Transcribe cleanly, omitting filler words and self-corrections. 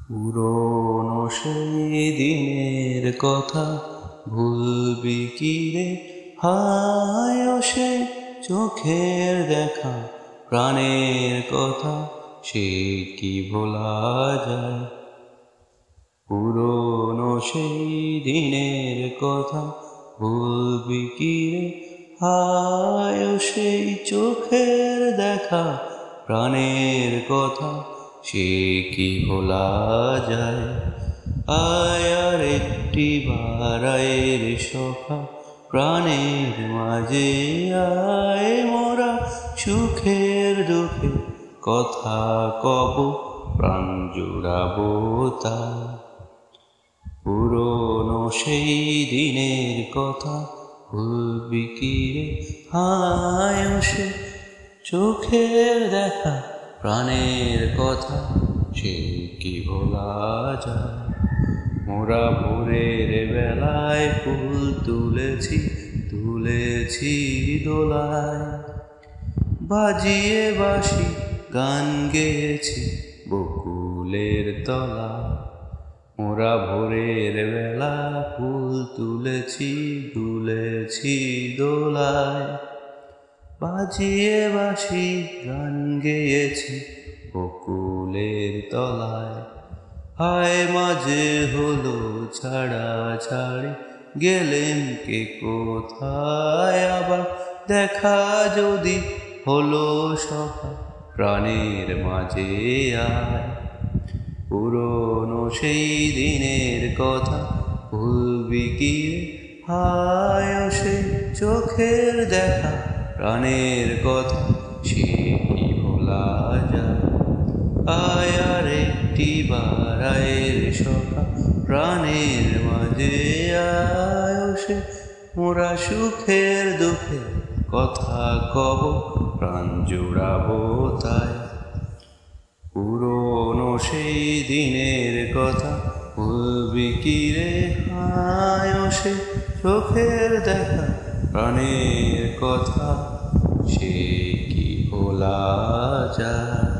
পুরনো সেই দিনের কথা ভুলবি কি রে? হায় সে চোখের দেখা, প্রাণের কথা সে কি ভোলা যায়? পুরনো সেই দিনের কথা ভুলবি কি রে? হায় সেই চোখের দেখা, প্রাণের কথা সে কি ভোলা যায়? আয় আর একটি বারায়ের সখা, প্রাণের মাঝে আয় মোরা সুখের দুঃখে কথা কব, প্রাণ জুড়াবো তাই। পুরনো সেই দিনের কথা ভুলবি কি রে? হায় সে চোখের দেখা, প্রাণের কথা সে কি ভোলা যায়? মোরা ভোরের বেলায় ফুল তুলেছি দোলায়, বাজিয়ে বাঁশি গান গেয়েছি বকুলের তলায়। মোরা ভোরের বেলা ফুল তুলেছি দোলায়, বাজিয়ে বাঁশি গান গেয়েছি বকুলের তলায়। হায় মাঝে হলো ছাড়াছাড়ি, গেলেন কে কোথায়? আবার দেখা যদি হলো সখা, প্রাণের মাঝে আয়। পুরনো সেই দিনের কথা ভুলবি কি রে? হায় সেই চোখের দেখা, প্রাণের কথা সে কি ভোলা যায়? আয় আর একটি বারায়ের সখা, প্রাণের মাঝে আয় সে মোরা সুখের দুঃখে কথা কব, প্রাণ জুড়াবো তাই। পুরনো সেই দিনের কথা ভুলবি কি রে? হায় সে চোখের দেখা, প্রাণের কথা সে কি ভোলা যায়?